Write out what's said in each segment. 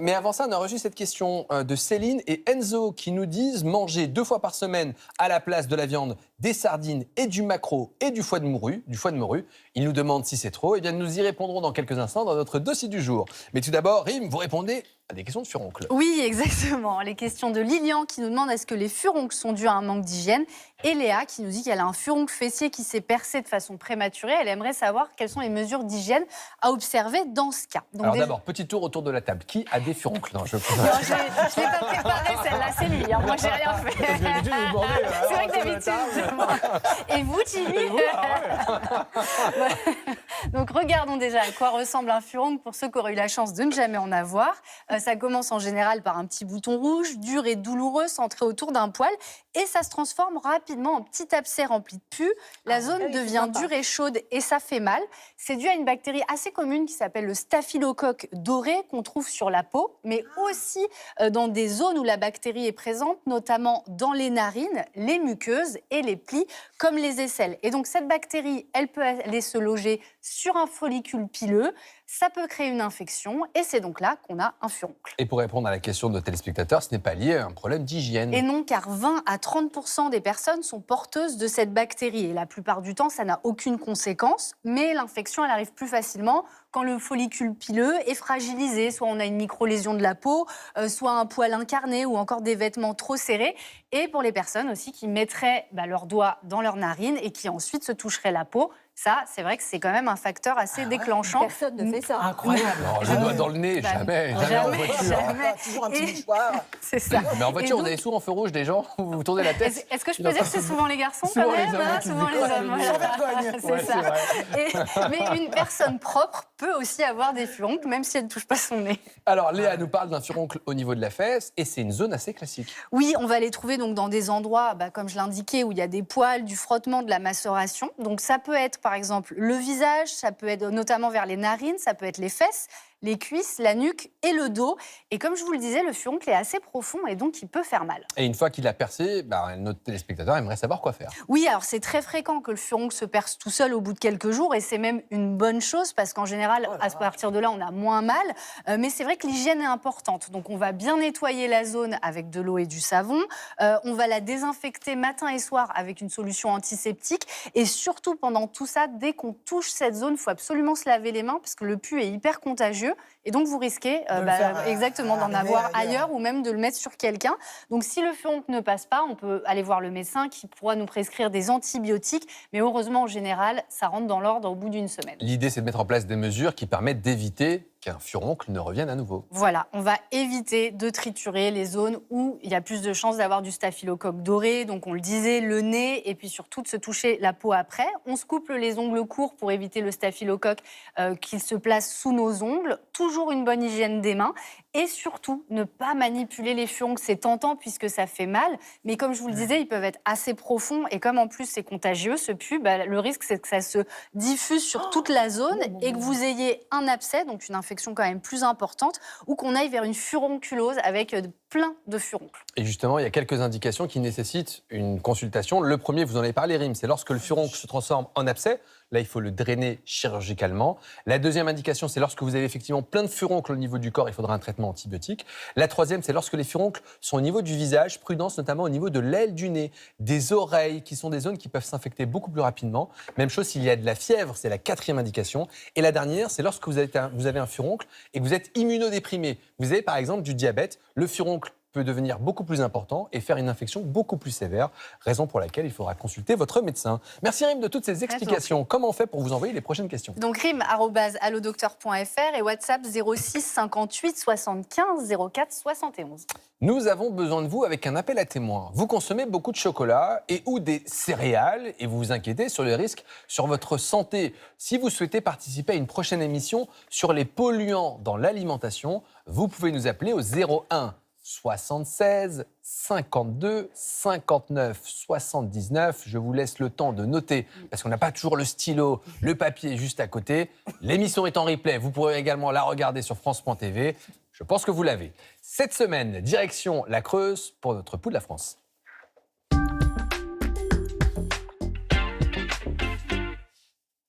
Mais avant ça, on a reçu cette question de Céline et Enzo qui nous disent manger 2 fois par semaine à la place de la viande, des sardines et du maquereau et du foie de morue. Ils nous demandent si c'est trop. Eh bien, nous y répondrons dans quelques instants dans notre dossier du jour. Mais tout d'abord, Rim, vous répondez à des questions de furoncle. Oui, exactement. Les questions de Lilian qui nous demande est-ce que les furoncles sont dus à un manque d'hygiène, et Léa qui nous dit qu'elle a un furoncle fessier qui s'est percé de façon prématurée. Elle aimerait savoir quelles sont les mesures d'hygiène à observer dans ce cas. Donc, Alors d'abord, petit tour autour de la table. Qui a des furoncles? Non, je Non, je ne l'ai pas préparée celle-là, c'est Lilian. Moi, j'ai rien fait. C'est vrai que d'habitude, et vous, Jimmy? Donc regardons déjà à quoi ressemble un furoncle pour ceux qui auraient eu la chance de ne jamais en avoir. Ça commence en général par un petit bouton rouge, dur et douloureux, centré autour d'un poil, et ça se transforme rapidement en petit abcès rempli de pus. La zone devient dure et chaude et ça fait mal. C'est dû à une bactérie assez commune qui s'appelle le staphylocoque doré qu'on trouve sur la peau, mais aussi dans des zones où la bactérie est présente, notamment dans les narines, les muqueuses et les plis, comme les aisselles. Et donc cette bactérie, elle peut aller se loger sur un follicule pileux, ça peut créer une infection et c'est donc là qu'on a un furoncle. Et pour répondre à la question de nos téléspectateurs, ce n'est pas lié à un problème d'hygiène. Et non, car 20 à 30% des personnes sont porteuses de cette bactérie. Et la plupart du temps, ça n'a aucune conséquence, mais l'infection, elle arrive plus facilement quand le follicule pileux est fragilisé. Soit on a une micro-lésion de la peau, soit un poil incarné ou encore des vêtements trop serrés. Et pour les personnes aussi qui mettraient leurs doigts dans leurs narines et qui ensuite se toucheraient la peau, ça, c'est vrai que c'est quand même un facteur assez déclenchant. Personne ne fait ça. Incroyable. Alors, le doigt dans le nez, jamais en voiture. Jamais. Toujours un petit mouchoir. C'est ça. Mais en voiture, Et vous avez souvent en feu rouge des gens, vous vous tournez la tête. Est-ce que je peux dire que c'est souvent les garçons Souvent quand même, les hommes hein, qui souvent se les décollent. hommes. Sans vergogne. C'est ça. Mais une personne propre peut aussi avoir des furoncles, même si elle ne touche pas son nez. Alors, Léa nous parle d'un furoncle au niveau de la fesse, et c'est une zone assez classique. Oui, on va les trouver donc dans des endroits, comme je l'indiquais, où il y a des poils, du frottement, de la macération. Donc ça peut être par exemple le visage, ça peut être notamment vers les narines, ça peut être les fesses, les cuisses, la nuque et le dos. Et comme je vous le disais, le furoncle est assez profond et donc il peut faire mal. Et une fois qu'il a percé, notre téléspectateur aimerait savoir quoi faire. Oui, alors c'est très fréquent que le furoncle se perce tout seul au bout de quelques jours et c'est même une bonne chose parce qu'en général, à partir de là, on a moins mal. Mais c'est vrai que l'hygiène est importante. Donc on va bien nettoyer la zone avec de l'eau et du savon. On va la désinfecter matin et soir avec une solution antiseptique. Et surtout, pendant tout ça, dès qu'on touche cette zone, il faut absolument se laver les mains parce que le pus est hyper contagieux. Et donc, vous risquez exactement d'en avoir ailleurs ou même de le mettre sur quelqu'un. Donc, si le furoncle ne passe pas, on peut aller voir le médecin qui pourra nous prescrire des antibiotiques. Mais heureusement, en général, ça rentre dans l'ordre au bout d'une semaine. L'idée, c'est de mettre en place des mesures qui permettent d'éviter qu'un furoncle ne revienne à nouveau. Voilà, on va éviter de triturer les zones où il y a plus de chances d'avoir du staphylocoque doré. Donc, on le disait, le nez et puis surtout de se toucher la peau après. On se coupe les ongles courts pour éviter le staphylocoque qu'il se place sous nos ongles. Toujours une bonne hygiène des mains. Et surtout, ne pas manipuler les furoncles. C'est tentant puisque ça fait mal. Mais comme je vous le disais, ils peuvent être assez profonds. Et comme en plus c'est contagieux, ce pus, le risque c'est que ça se diffuse sur toute la zone et que vous ayez un abcès, donc une infection quand même plus importante, ou qu'on aille vers une furonculose avec plein de furoncles. Et justement, il y a quelques indications qui nécessitent une consultation. Le premier, vous en avez parlé, Rim, c'est lorsque le furoncle se transforme en abcès. Là, il faut le drainer chirurgicalement. La deuxième indication, c'est lorsque vous avez effectivement plein de furoncles au niveau du corps, il faudra un traitement antibiotique. La troisième, c'est lorsque les furoncles sont au niveau du visage, prudence notamment au niveau de l'aile du nez, des oreilles, qui sont des zones qui peuvent s'infecter beaucoup plus rapidement. Même chose s'il y a de la fièvre, c'est la quatrième indication. Et la dernière, c'est lorsque vous avez un furoncle et que vous êtes immunodéprimé. Vous avez par exemple du diabète, le furoncle peut devenir beaucoup plus important et faire une infection beaucoup plus sévère, raison pour laquelle il faudra consulter votre médecin. Merci Rim de toutes ces explications. Comment on fait pour vous envoyer les prochaines questions? Donc rim@allodocteur.fr et WhatsApp 06 58 75 04 71. Nous avons besoin de vous avec un appel à témoins. Vous consommez beaucoup de chocolat et ou des céréales et vous vous inquiétez sur les risques sur votre santé. Si vous souhaitez participer à une prochaine émission sur les polluants dans l'alimentation, vous pouvez nous appeler au 01 76 52 59 79. Je vous laisse le temps de noter, parce qu'on n'a pas toujours le stylo, le papier juste à côté. L'émission est en replay, vous pourrez également la regarder sur France.tv. Je pense que vous l'avez. Cette semaine, direction la Creuse pour notre pouls de la France.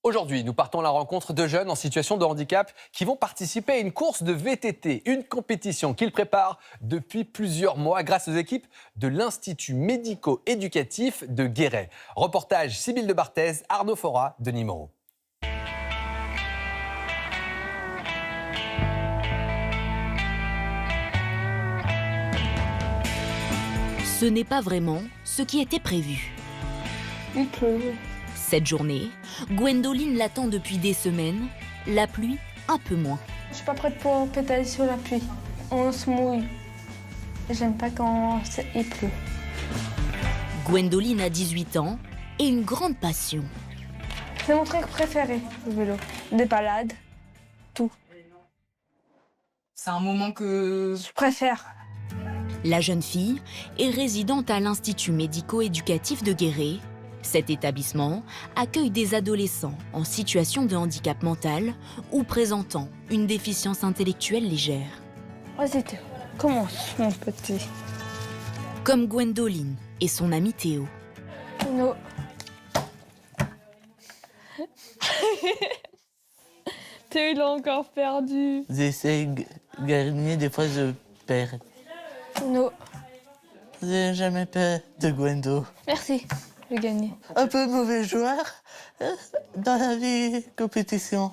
Aujourd'hui, nous partons à la rencontre de jeunes en situation de handicap qui vont participer à une course de VTT, une compétition qu'ils préparent depuis plusieurs mois grâce aux équipes de l'Institut médico-éducatif de Guéret. Reportage Sybille de Barthez, Arnaud Fora, Denis Moreau. Ce n'est pas vraiment ce qui était prévu. Il pleut. Cette journée, Gwendoline l'attend depuis des semaines, la pluie un peu moins. Je suis pas prête pour pédaler sur la pluie. On se mouille. J'aime pas quand il pleut. Gwendoline a 18 ans et une grande passion. C'est mon truc préféré, le vélo. Des balades, tout. C'est un moment que... Je préfère. La jeune fille est résidente à l'Institut médico-éducatif de Guéret. Cet établissement accueille des adolescents en situation de handicap mental ou présentant une déficience intellectuelle légère. Vas-y, Théo. Commence, mon petit. Comme Gwendoline et son ami Théo. Non. Théo, il a encore perdu. J'essaie de gagner, des fois je perds. Non. J'ai jamais peur de Gwendo. Merci, j'ai gagné. Un peu mauvais joueur dans la vie compétition.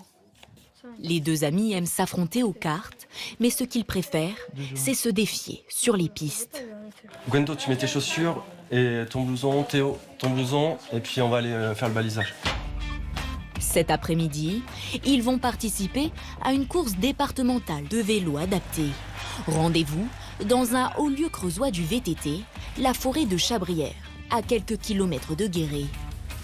Les deux amis aiment s'affronter aux cartes, mais ce qu'ils préfèrent, c'est se défier sur les pistes. Gwendo, tu mets tes chaussures et ton blouson, Théo, ton blouson, et puis on va aller faire le balisage. Cet après-midi, ils vont participer à une course départementale de vélo adapté. Rendez-vous dans un haut lieu creusois du VTT, la forêt de Chabrières, à quelques kilomètres de Guéret.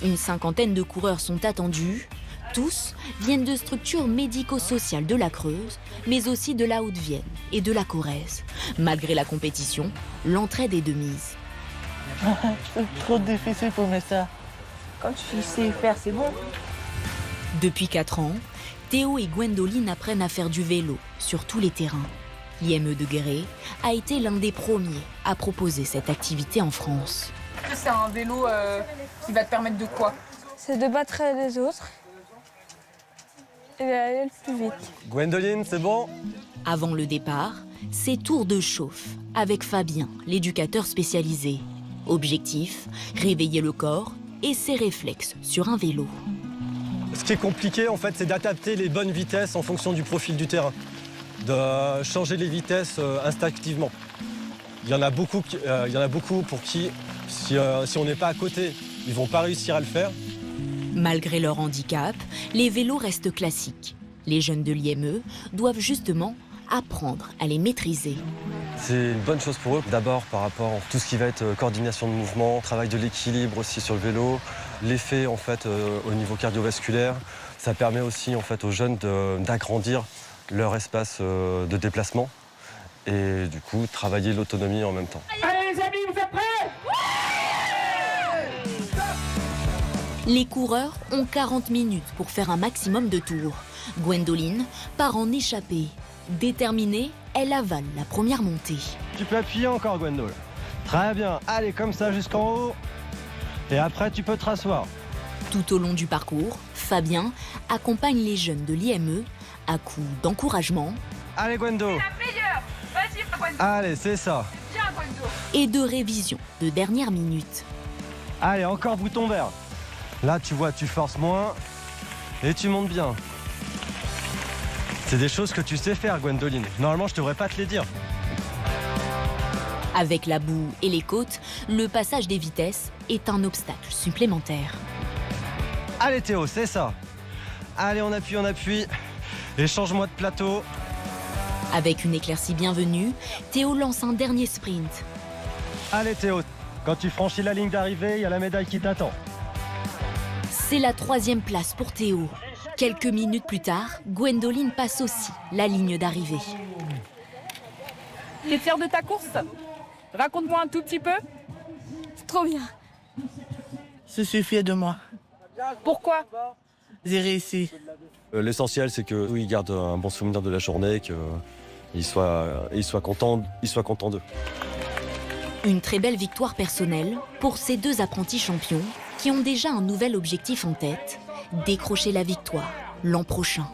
Une cinquantaine de coureurs sont attendus. Tous viennent de structures médico-sociales de la Creuse, mais aussi de la Haute-Vienne et de la Corrèze. Malgré la compétition, l'entraide est de mise. C'est trop difficile pour moi ça. Quand tu sais faire, c'est bon. Depuis 4 ans, Théo et Gwendoline apprennent à faire du vélo sur tous les terrains. L'IME de Guéret a été l'un des premiers à proposer cette activité en France. C'est un vélo qui va te permettre de quoi? C'est de battre les autres et d'aller le plus vite. Gwendoline, c'est bon? Avant le départ, c'est tour de chauffe avec Fabien, l'éducateur spécialisé. Objectif, réveiller le corps et ses réflexes sur un vélo. Ce qui est compliqué, en fait, c'est d'adapter les bonnes vitesses en fonction du profil du terrain, de changer les vitesses instinctivement. Il y en a beaucoup pour qui, si on n'est pas à côté, ils vont pas réussir à le faire. Malgré leur handicap, les vélos restent classiques. Les jeunes de l'IME doivent justement apprendre à les maîtriser. C'est une bonne chose pour eux. D'abord par rapport à tout ce qui va être coordination de mouvement, travail de l'équilibre aussi sur le vélo, l'effet en fait au niveau cardiovasculaire. Ça permet aussi en fait aux jeunes d'agrandir leur espace de déplacement et du coup travailler l'autonomie en même temps. Allez les amis, vous êtes prêts? Les coureurs ont 40 minutes pour faire un maximum de tours. Gwendoline part en échappée. Déterminée, elle avale la première montée. Tu peux appuyer encore, Gwendo. Très bien. Allez, comme ça jusqu'en haut. Et après, tu peux te rasseoir. Tout au long du parcours, Fabien accompagne les jeunes de l'IME à coups d'encouragement. Allez, Gwendo. La meilleure. Vas-y, Gwendo. Allez, c'est ça. Viens, Gwendo. Et de révision de dernière minute. Allez, encore bouton vert. Là, tu vois, tu forces moins et tu montes bien. C'est des choses que tu sais faire, Gwendoline. Normalement, je devrais pas te les dire. Avec la boue et les côtes, le passage des vitesses est un obstacle supplémentaire. Allez, Théo, c'est ça. Allez, on appuie. Et change-moi de plateau. Avec une éclaircie bienvenue, Théo lance un dernier sprint. Allez, Théo, quand tu franchis la ligne d'arrivée, il y a la médaille qui t'attend. C'est la 3e place pour Théo. Quelques minutes plus tard, Gwendoline passe aussi la ligne d'arrivée. T'es fière de ta course? Raconte-moi un tout petit peu. C'est trop bien. Je suis fier de moi. Pourquoi? J'ai réussi. L'essentiel c'est qu'ils gardent un bon souvenir de la journée, qu'ils soient contents d'eux. Une très belle victoire personnelle pour ces deux apprentis champions qui ont déjà un nouvel objectif en tête, décrocher la victoire l'an prochain.